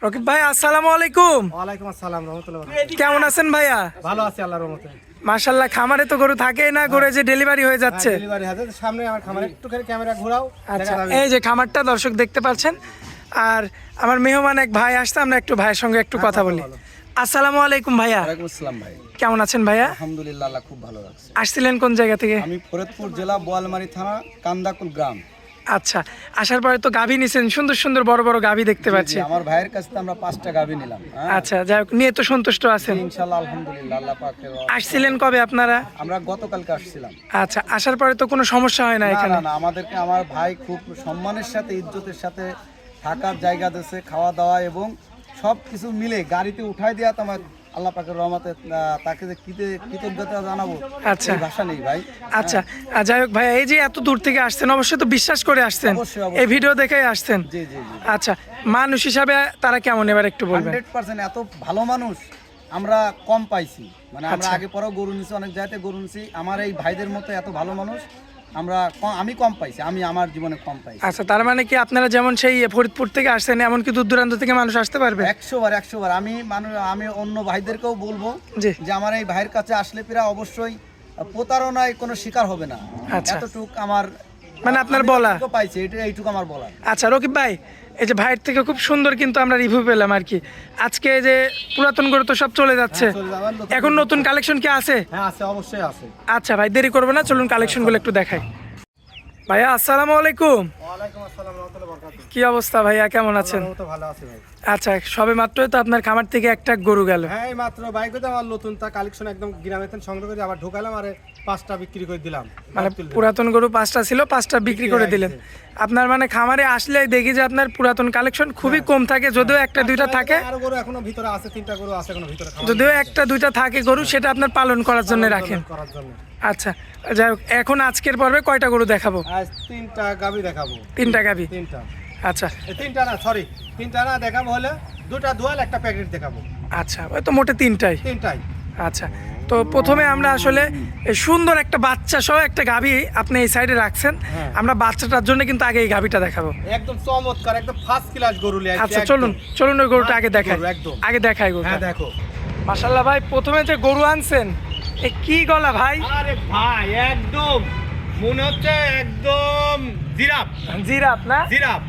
রকিব ভাই আসসালামু আলাইকুম। ওয়ালাইকুম আসসালাম রাহমাতুল্লাহ। কেমন আছেন ভাইয়া? ভালো আছি আল্লাহর রহমতে। মাশাআল্লাহ, খামারে তো গরু থাকেই না, গরু যে ডেলিভারি হয়ে যাচ্ছে। ডেলিভারি হাতে সামনে আমার খামারে একটুখানি ক্যামেরা ঘোরাও। আচ্ছা, এই যে খামারটা দর্শক দেখতে পাচ্ছেন। আর আমার মেহমান এক ভাই আসছে, আমরা একটু ভাইয়ের সঙ্গে একটু কথা বলি। আসসালামু আলাইকুম ভাইয়া। ওয়ালাইকুম আসসালাম ভাই। কেমন আছেন ভাইয়া? আলহামদুলিল্লাহ, আল্লাহ খুব ভালো রাখছে। আসছিলেন কোন জায়গা থেকে? আমি ফরিদপুর জেলা বোয়ালমারী থানা কান্দাকুল গ্রাম। আচ্ছা, আসার পরে তো গাভী নিছেন, সুন্দর সুন্দর বড় বড় গাভী দেখতে পাচ্ছি। আমার ভাইয়ের কাছ থেকে আমরা 5টা গাভী নিলাম। আচ্ছা, যাই হোক, নিয়ে তো সন্তুষ্ট আছেন ইনশাআল্লাহ আলহামদুলিল্লাহ, আল্লাহ পাকের আসছিলেন কবে আপনারা? আমরা গতকালকে আসছিলাম। আচ্ছা, আসার পরে তো কোনো সমস্যা হয় না না এখানে? না না, আমাদেরকে আমার ভাই খুব সম্মানের সাথে ইজ্জতের সাথে থাকার জায়গা দিয়েছে, খাওয়া দাওয়া এবং সব কিছু মিলে গাড়িতে উঠাই দেওয়া। তোমার আল্লাহ পাকের রহমতে তাকে যে কৃতজ্ঞতা জানাবো, আচ্ছা। এই ভাষা নেই ভাই। আচ্ছা, যাই হোক ভাই, এই যে এত দূর থেকে আসছেন, অবশ্যই তো বিশ্বাস করে আসছেন, অবশ্যই, অবশ্যই। এই ভিডিও দেখেই আসছেন। জি জি জি, আচ্ছা, মানুষ হিসাবে তারা কেমন এবার একটু বলবেন? 100% এত ভালো মানুষ আমরা কম পাইছি। মানে আমরা আচ্ছা। আগে পরেও গরু নিছি, অনেক জায়গাতে গরু নিছি, আমার এই ভাইদের মতো এত ভালো মানুষ আমি কম পাইছি, আমি আমার জীবনে কম পাইছি। আচ্ছা, তার মানে কি আপনারা যেমন সেই ফরিদপুর থেকে আসছেন, এমনকি দূর দূরান্ত থেকে মানুষ আসতে পারবে? 100 বার আমি অন্য ভাইদেরকেও বলবো জি। যে আমার এই ভাইয়ের কাছে আসলে পেরা অবশ্যই প্রতারণায় কোনো শিকার হবে না। আচ্ছা। এতটুক আমার মানে আপনার আমি বলা। যতটুকু পাইছি এইটুকু আমার বলা। আচ্ছা রকিব ভাই, এই যে ভাইয়ের থেকে খুব সুন্দর কিন্তু আমরা রিভিউ পেলাম আর কি। আজকে এই যে পুরাতন গরু তো সব চলে যাচ্ছে, চলে যাবে, নতুন এখন নতুন কালেকশন কি আছে? হ্যাঁ আছে, অবশ্যই আছে। আচ্ছা ভাই, দেরি করবো না, চলুন কালেকশনগুলো একটু দেখাই। ভাইয়া আসসালামু আলাইকুম। ওয়ালাইকুম আসসালাম রাহমাতুল্লাহ বারাকাতুহু। কি অবস্থা ভাইয়া, কেমন আছেন? আল্লাহর রহমতে ভালো আছি ভাই। আচ্ছা, সবে মাত্রই তো আপনার খামার থেকে একটা গরু গেল। হ্যাঁ এই মাত্র বাইকে তো আমার নতুন তা কালেকশন একদম গ্রামে থেকে সংগ্রহ করে আবার ঢোকালাম আর 5টা বিক্রি করে দিলাম। মানে পুরাতন গরু 5টা ছিল, 5টা বিক্রি করে দিলেন। আপনার মানে খামারে আসলে দেখি যে আপনার পুরাতন কালেকশন খুবই কম থাকে, যদিও একটা দুইটা থাকে, আর গরু এখনো ভিতরে আছে, 3টা গরু আছে এখনো ভিতরে খাওয়া যদিও একটা দুইটা থাকে গরু, সেটা আপনার পালন করার জন্য রাখেন। করার জন্য। আচ্ছা, যাই হোক, এখন আজকের পর্বে কয়টা গরু দেখাবো? আজ 3টা গাবি দেখাবো। 3টা গাভী। 3টা। আচ্ছা এই 3টা না, সরি 3টা না দেখাবো, হলে 2টা দোয়াল একটা প্যাকেট দেখাবো। আচ্ছা, ওই তো মোটে 3টাই। 3টাই। আচ্ছা, তো প্রথমে আমরা আসলে এই সুন্দর একটা বাচ্চা সহ একটা গাভী আপনি এই সাইডে রাখছেন, হ্যাঁ। আমরা বাচ্চাটার জন্য কিন্তু আগে এই গাভীটা দেখাবো। একদম চমৎকার, একদম ফার্স্ট ক্লাস গরু লিয়ে আসছে। আচ্ছা, চলুন চলুন ওই গরুটা আগে দেখাই। গরু একদম। আগে দেখাই গরুটা। হ্যাঁ দেখো। মাশাআল্লাহ ভাই, প্রথমে যে গরু আনছেন, এ কি গলা ভাই? আরে ভাই একদম মনে হচ্ছে একদম জিরাফ। জিরাফ না? জিরাফ।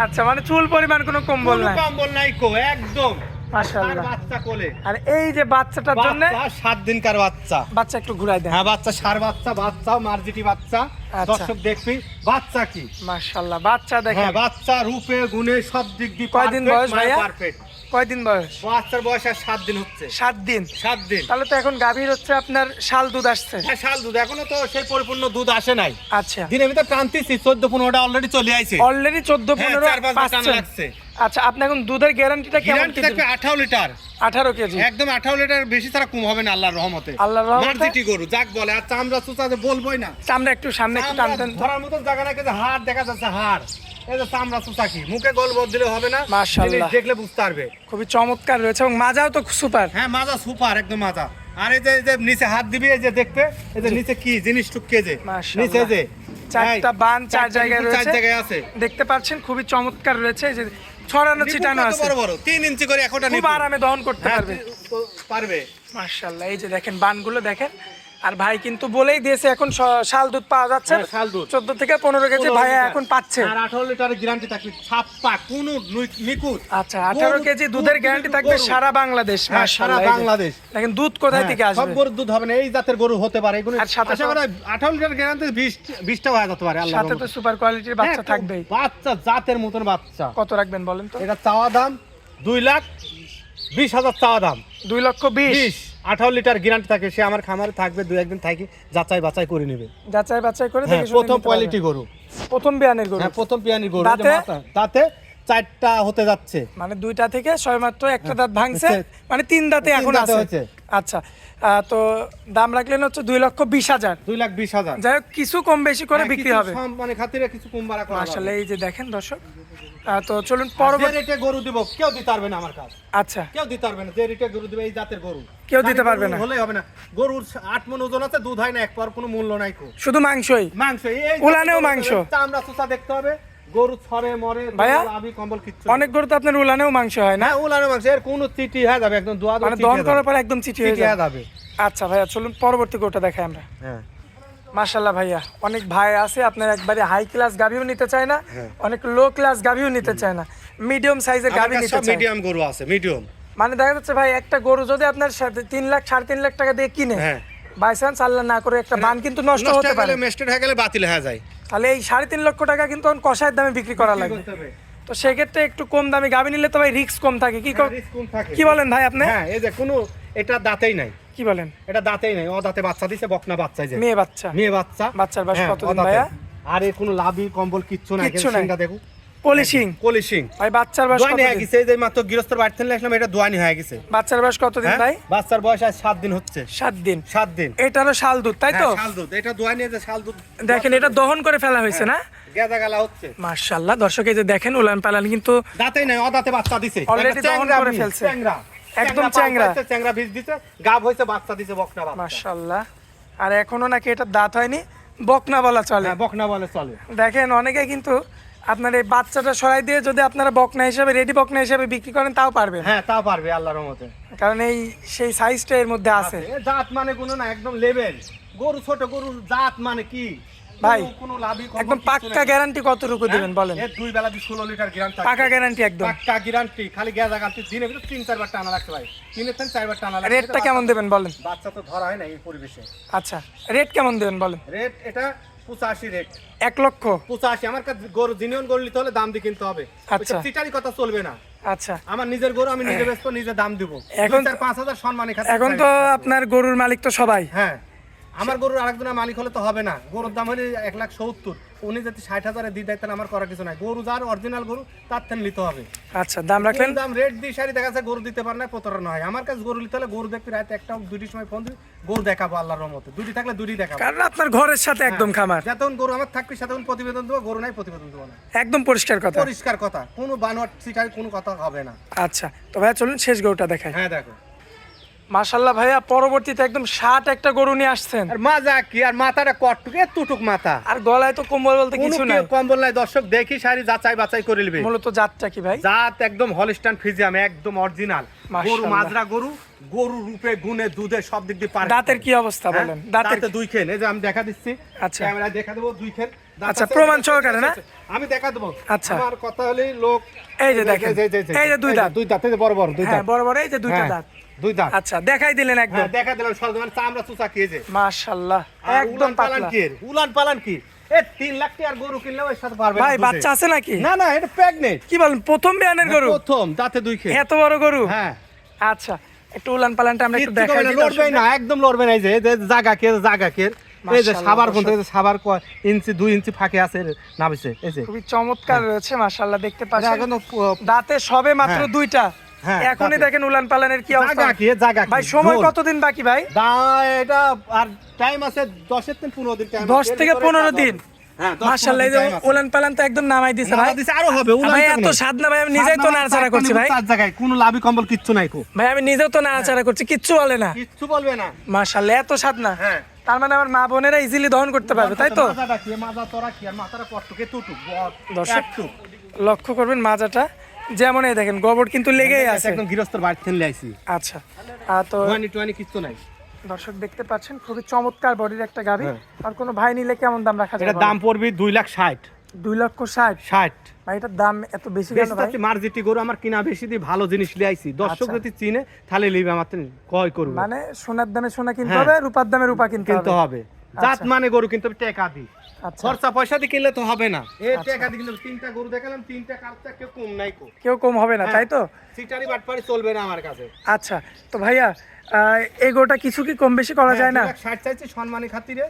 আচ্ছা, মানে চুল পরিমাণ কোনো কম্বল নাই। কম্বল নাই কো, একদম। মাশাআল্লাহ। আর বাচ্চা কোলে। আর এই যে বাচ্চাটার জন্য, বাচ্চা 7 দিনকার বাচ্চা। বাচ্চা একটু ঘুরাই দেন। হ্যাঁ বাচ্চা, সার বাচ্চা, বাচ্চাও মার্জিটি বাচ্চা। আচ্ছা। দর্শক দেখবি বাচ্চা কি। মাশাআল্লাহ, বাচ্চা দেখেন। হ্যাঁ বাচ্চা রূপে গুণে সব দিক দিয়ে কয়দিন বয়স ভাইয়া? পারফেক্ট। কয়দিন বয়স? বাচ্চার বয়স আর 7 দিন হচ্ছে। 7 দিন। 7 দিন। তাহলে তো এখন গাভীর হচ্ছে আপনার শাল দুধ আসছে। হ্যাঁ শাল দুধ, এখনো তো সেই পরিপূর্ণ দুধ আসে নাই। আচ্ছা, দিনের ভিতরে টানতেছি 14-15টা অলরেডি চলে আইছে। অলরেডি 14-15 4-5 টানা পাচ্ছেন। লাগছে। আচ্ছা, আপনি এখন দুধের গ্যারান্টিটা কেমন গ্যারান্টি কি থাকবে দিবেন? 18 লিটার। 18 কেজি। একদম 18 লিটার, বেশি ছাড়া কম হবে না আল্লাহর রহমতে। আল্লাহর রহমতে। মার্জিটি গরু যাক বলে, আর চামড়া চুচা যে বলবোই না। চামড়া একটু সামনে একটু চামড়া টানতেন। ধরার মতো জায়গা নাই, কিন্তু হাড় দেখা যাচ্ছে, হাড়। এই যে চামড়া চুচা কি, মুখে গোল বল দিলে হবে না। মাশাআল্লাহ। জিনিস দেখলে বুঝতে পারবে। খুবই চমৎকার রয়েছে এবং মাজাও তো সুপার। হ্যাঁ মাজা সুপার, একদম মাজা। আর এই যে নিচে হাত দিবি, এই যে দেখবে এই যে নিচে কি জিনিস টুককে যে মাশাআল্লাহ। নিচে যে 4টা বান 4 জায়গায় 4 রয়েছে, জায়গায় আছে। দেখতে পাচ্ছেন, খুবই চমৎকার রয়েছে। এই যে ছড়ানো ছিটানো আছে, বড় বড় 3 ইঞ্চি করে একটা খুব আরামে দহন করতে পারবে। পারবে। মাশাআল্লাহ, এই যে দেখেন বানগুলো দেখেন। আর ভাই কিন্তু বলেই দিয়েছে এখন শাল দুধ পাওয়া যাচ্ছে। হ্যাঁ, শাল দুধ। 14 থেকে 15 কেজি ভাইয়া এখন পাচ্ছে। আর 18 লিটারের গ্যারান্টি থাকবে, ছাপ্পা কোনো নিকুত। আচ্ছা, 18 কেজি দুধের গ্যারান্টি থাকবে সারা বাংলাদেশ। হ্যাঁ, সারা মাশাআল্লাহ, বাংলাদেশ। দেখেন দুধ কোথায় থেকে সব আসবে। গরুর দুধ হবে না, এই জাতের গরু হতে পারে এগুলো। আর সাথে আশা করা 18 লিটার গ্যারান্টি 20টা হয়ে যেতে পারে আল্লাহর সাথে তো রহমতে। সুপার কোয়ালিটির বাচ্চা হ্যাঁ, থাকবেই। বাচ্চা জাতের মতন বাচ্চা। কত রাখবেন বলেন তো? এটা চাওয়া দাম 2,20,000 চাওয়া দাম। 2,20,000। 18 লিটার গ্যারান্টি থাকে, সে আমার খামারে থাকবে, 2-1 দিন থাকি যাচাই বাছাই করে নেবে। যাচাই বাছাই করে হ্যাঁ, দেখে শুনে প্রথম নিতে কোয়ালিটি পারবেন। গরু। প্রথম বিয়ানের গরু। হ্যাঁ প্রথম পিয়ানির গরু। দাঁতে? দাঁতে 4টা হতে যাচ্ছে। মানে 2টা থেকে সবেমাত্র একটা দাঁত ভাঙছে, মানে 3 দাঁতে এখন দাঁতে আছে। হয়েছে। আচ্ছা, তো দাম রাখলেন হচ্ছে 2,20,000। 2,20,000। যাই হোক, কিছু কম বেশি করে বিক্রি হবে। মানে খাতিরে কিছু কম বাড়া করা আসলে যাবে। এই যে দেখেন দর্শক, তো চলুন যে পরবর্তী। রেটে গরু দিব কেউ দিতে পারবে না আমার কাছে, আচ্ছা, কেউ দিতে পারবে না। যে রেটে গরু দিবে এই জাতের গরু কেউ দিতে পারবে না। হলেই হবে না। গরুর 8 মণ ওজন আছে, দুধ হয় না, এক পর কোনো মূল্য নাই কো। শুধু মাংসই। মাংস এই উলানেও মাংস। চামড়া চোষা দেখতে হবে, গরু ছড়ে মরে ভাইয়া? লাভি কম্বল কিচ্ছু অনেক গরু তো আপনার উলানেও মাংস হয় না, না উলানো মাংস এর কোনো চিটি হয়ে যাবে একদম দোয়া মানে দহন করার পর একদম চিঠি হয়ে চিটি হয়ে যাবে। যাবে আচ্ছা ভাইয়া চলুন পরবর্তী গরুটা দেখাই আমরা। হ্যাঁ মাশাআল্লাহ ভাইয়া, অনেক ভাই আছে আপনার একবারে হাই ক্লাস গাভিও নিতে চায় না, অনেক লো ক্লাস গাভিও নিতে চায় না, মিডিয়াম সাইজের গাভি নিতে চায়। মিডিয়াম গরু আছে মিডিয়াম মানে দেখা যাচ্ছে ভাই একটা গরু যদি আপনার সাথে 3 লাখ 3.5 লাখ টাকা দিয়ে কিনে, হ্যাঁ বাই চান্স আল্লাহ না করে একটা বান কিন্তু নষ্ট হতে পারে, মেস্টেড হয়ে গেলে বাতিল হয়ে যায় তাহলে এই 3.5 লক্ষ টাকা কিন্তু কষায়ের দামে বিক্রি করা লাগবে। তো সেক্ষেত্রে একটু কম দামে গাভি নিলে তো ভাই রিস্ক কম থাকে। কি বলেন ভাই আপনি? হ্যাঁ এই যে কোনো এটা দাঁতেই নাই, কি বলেন? এটা দাঁতেই নাই, ও দাঁতে বাচ্চা দিছে, বকনা বাচ্চা, যে মেয়ে বাচ্চা, মেয়ে বাচ্চা, বাচ্চার বয়স হ্যাঁ, কতদিন অদাঁতে। ভাইয়া? আর এর কোনো লাভি কম্বল কিচ্ছু নাই, কিচ্ছু নাই। সিংটা দেখো পলিশিং। পলিশিং ভাই বাচ্চার বয়স দোয়ানি হয়ে কতদিন? গেছে, এই যে মাত্র গৃহস্থর বাড়ি থেকে আসলাম, এটা দোয়ানি হয়ে গেছে। বাচ্চার বয়স কতদিন হ্যাঁ? ভাই? বাচ্চার বয়স আজ 7 দিন হচ্ছে, 7 দিন। 7 দিন। এটারও শাল দুধ তাই তো? হ্যাঁ, শাল দুধ, এটা দোয়ানি, যে শাল দুধ দেখেন এটা দহন করে ফেলা হয়েছে না? গেদা গালা হচ্ছে। মাশাআল্লাহ দর্শক এই যে দেখেন উলান পালান কিন্তু দাঁতেই নাই, অদাঁতে বাচ্চা দিছে, Already দহন চ্যাংড়া করে বীজ, ফেলছে। চ্যাংড়া, একদম পাল চ্যাংড়া। পাইছে, চ্যাংড়া বীজ দিছে, গাব হইছে, বাচ্চা দিছে, বকনা বাচ্চা। মাশাআল্লাহ। আর এখনো নাকি এটা দাঁত হয়নি, বকনা বলা চলে। হ্যাঁ, বকনা বলে চলে। দেখেন অনেকে কিন্তু আপনার এই বাচ্চাটা সরাই দিয়ে যদি আপনারা বকনা হিসাবে রেডি বকনা হিসাবে বিক্রি করেন তাও পারবেন, হ্যাঁ তাও পারবে আল্লাহর রহমতে। কারণ এই সেই সাইজটা এর মধ্যে আছে। এ জাত মানে কোনো না, একদম লেভেল গরু, ছোট গরু জাত মানে কি ভাই, কোনো লাভই কম একদম পাক্কা গ্যারান্টি কতটুকু দিবেন বলেন? এর 2 বেলা 16 লিটার গ্যারান্টি, পাকা গ্যারান্টি একদম। পাক্কা গ্যারান্টি। খালি গেজা গালতি দিনে ভিতর 3-4 বার টানা লাগছে ভাই, 3-4 বার টানা লাগছে। রেটটা কেমন দেবেন বলেন? বাচ্চা তো ধরা হয় না এই পরিবেশে। আচ্ছা রেট কেমন দেবেন বলেন? রেট এটা 85 রেট, 1 লক্ষ। 85। আমার কাছে গরু জিনিয়ন গরু নিতে হলে দাম দিয়ে কিনতে হবে, আচ্ছা। ওইসব চিটারি কথা চলবে না। আচ্ছা আমার নিজের গরু, আমি নিজে বেচবো, নিজে দাম দিব। এখন 2-4-5 হাজার সম্মানী খাতে। এখন তো আপনার গরুর মালিক তো সবাই। হ্যাঁ, আমার গরুর আরেকজনের মালিক হলে তো হবে না। গরুর দাম হলে 1,70,000, উনি যদি 60,000-এ দিয়ে দেয় তাহলে আমার করার কিছু নাই। গরু যার অরিজিনাল গরু তার থেকে নিতে হবে। আচ্ছা দাম রাখলেন? কোন দাম রেট দিয়ে সারি দেখা যাচ্ছে গরু দিতে পারে না, প্রতারণা হয়। আমার কাছে গরু নিতে হলে গরু দেখতে রাতে 1টা 2টির সময় ফোন দিই, গরু দেখাবো আল্লাহর রহমতে। 2টি থাকলে 2টি দেখাবো, কারণ আপনার ঘরের সাথে একদম খামার, যতক্ষণ গরু আমার থাকবে সেতক্ষণ প্রতিবেদন দেবো, গরু নাই প্রতিবেদন দেবো না। একদম পরিষ্কার কথা। পরিষ্কার কথা, কোনো বানোয়াট সিটারি কোনো কথা হবে না। আচ্ছা তো ভাইয়া চলুন শেষ গরুটা দেখাই। হ্যাঁ দেখো, মাশাআল্লাহ ভাইয়া পরবর্তীতে একদম 60 একটা গরু নিয়ে আসছেন, আর মাজা কি, আর মাথাটা কটটুক, এতটুক মাথা, আর গলায় তো কম্বল বলতে কোনো কিছু নাই। কম্বল নাই। দর্শক দেখি সারি যাচাই বাছাই করে নেবে। মূলত জাতটা কি ভাই? জাত একদম হলিস্টাইন ফ্রিজিয়াম, একদম অরিজিনাল গরু, মাশাআল্লাহ। মাজরা গরু, গরু রূপে গুণে দুধে সব দিক দিয়ে পারে। দাঁতের কি অবস্থা বলেন? দাঁতের দাঁতে 2 খেন, এই যে আমি দেখা দিচ্ছি, আচ্ছা। ক্যামেরায় দেখা দেবো 2 খেন দাঁত আচ্ছা, আছে। প্রমাণ সহকারে না? আমি দেখা দেবো। আচ্ছা। আমার কথা হলেই লোক এই যে দেখেন, এই যে 2 দাঁত, 2 দাঁত, এই যে বড় বড় 2 হ্যাঁ দাঁত, বড় বড় এই যে 2টা হ্যাঁ, দাঁত। 2 দাঁত। আচ্ছা দেখাই দিলেন একদম। হ্যাঁ দেখা দিলাম, সব মানে চামড়া চুচা খেয়েছে। মাশাআল্লাহ আর একদম উলান পালান পাতলা। কি এর? উলান পালান কি এ 3 লাখ টাকার গরু কিনলেও এর সাথে পারবে না ভাই দুধে। বাচ্চা আছে নাকি? না না, এটা প্রেগনেন্ট। কি বলেন প্রথম বিয়ানের গরু? প্রথম দাঁতে 2 খেন। এত বড় গরু? হ্যাঁ, আচ্ছা একটু উলান পালানটা আমরা একটু কিচ্ছু দেখাই করবে না, দিই লড়বে না, একদম লড়বে না। এই যে জাগা কে, এই যে মাশাআল্লাহ, সাবার কোন, দর্শক। এই যে সাবার ইঞ্চি 2 ইঞ্চি ফাঁকে আছে নাবিছে, এই যে খুবই চমৎকার রয়েছে মাশাআল্লাহ, দেখতে এটা পাচ্ছেন। এখনো দাঁতে সবে মাত্র হ্যাঁ। 2টা, হ্যাঁ, এখনই দাঁতে। দেখেন উলান পালানের কি অবস্থা। জাগা কি ভাই সময় ঝোল। কতদিন বাকি ভাই? এটা আর টাইম আছে 10 থেকে 15 দিন টাইম। 10 থেকে 15 দিন। হ্যাঁ, 10 মাশাআল্লাহ এই যে উলান পালান তো একদম নামাই দিছে ভাই। আরো হবে উলান ভাই পালান। এত স্বাদ না ভাই, আমি নিজেই তো নাড়াচাড়া করছি ভাই। 4 জায়গায় কোনো লাভি কম্বল কিচ্ছু নাই কো। ভাই আমি নিজেও তো নাড়াচাড়া করছি, কিচ্ছু বলে না। কিচ্ছু বলবে না। মাশাআল্লাহ এত স্বাদ না। হ্যাঁ, তার মানে আমার মা বোনেরা ইজিলি দহন করতে পারবে তাই তো? মাথাটা কি, মাজা তোরা কি, আর মাথাটা কটটুকে টুটুক দর্শক একটু। লক্ষ্য করবেন মাজাটা, যেমন এই দেখেন গোবর কিন্তু লেগেই আছে। একদম গৃহস্থর বাড়ি থেকে লাইছি, আচ্ছা তো টুয়ানি কিচ্ছু নাই। দর্শক দেখতে পাচ্ছেন খুবই চমৎকার বডির একটা গাভী। হ্যাঁ। আর কোনো ভাই নিলে কেমন দাম রাখা এটা যাবে? দাম পড়বে 2,60,000। 2,60,000 ভাই, এটার দাম এত বেশি কেন ভাই? বেশি মার্জিটি গরু আমার কিনা বেশি দিয়ে ভালো জিনিস লিয়ে আইছি। দর্শক আচ্ছা। যদি চিনে তাহলে লিবে, আমার থেকে ক্রয় করবে। মানে সোনার দামে সোনা কিনতে হ্যাঁ। হবে, রূপার দামে রূপা কিনতে কিনতে হবে। হবে। জাত আচ্ছা। মানে গরু কিন্তু টাকা দি, আচ্ছা খরচা পয়সা দিয়ে কিনলে তো হবে না। এই আচ্ছা। টাকা দিয়ে কিনলে 3টা গরু দেখালাম, 3টা কাটতে কেউ কম নাই কো। কেউ কম হবে না তাই তো? সিটারি বাটপারি চলবে না আমার কাছে। আচ্ছা তো ভাইয়া এই গোটা কিছু কি কম বেশি করা যায় না? 2,60,000 চাইছি সম্মানী খাতিরে,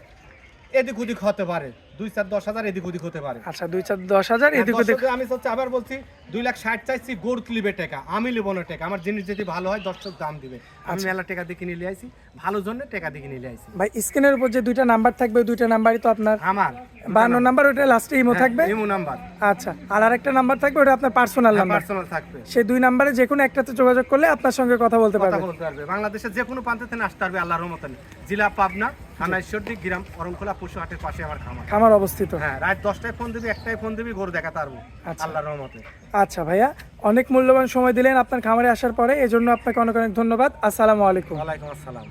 এদিক ওদিক হতে পারে, 2-4-10,000 এদিক ওদিক হতে পারে। আচ্ছা 2-4-10,000 এদিক ওদিক। দর্শকদের আমি হচ্ছে আবার বলছি 2,60,000 চাইছি, গরু লিবে টাকা, আমি লিব না টাকা। আমার জিনিস যদি ভালো হয় দর্শক দাম দিবে। আমি মেলা টাকা দিয়ে কিনে নিয়ে আইছি, ভালো জন্য টাকা দিয়ে কিনে নিয়ে আইছি। ভাই স্ক্রিনের উপর যে 2টা নাম্বার থাকবে, ওই 2টা নাম্বারই তো আপনার? আমার 52 নাম্বার, ওটা লাস্টে ইমো থাকবে। Imo number. আচ্ছা আর আরেকটা নাম্বার থাকবে, ওটা আপনার পার্সোনাল নাম্বার। পার্সোনাল থাকবে। সেই 2 নাম্বারে যে কোনো একটাতে যোগাযোগ করলে আপনার সঙ্গে কথা বলতে কথা পারবে। বলতে পারবে। বাংলাদেশের যে কোনো প্রান্তে থেকে আসতে পারবে আল্লাহর রহমতে। জেলা পাবনা, থানা ঈশ্বরদী গ্রাম অরণখোলা পশু হাটের পাশে আমার খামার। খামার অবস্থিত। হ্যাঁ, রাত 10টায় ফোন দিবি, 1টায় ফোন দিবি, গরু দেখাতে পারবো আচ্ছা। আল্লাহর রহমতে। আচ্ছা ভাইয়া, অনেক মূল্যবান সময় দিলেন আপনার খামারে আসার পরে, এজন্য আপনাকে অনেক অনেক ধন্যবাদ। আসসালামু আলাইকুম। ওয়ালাইকুম আসসালাম।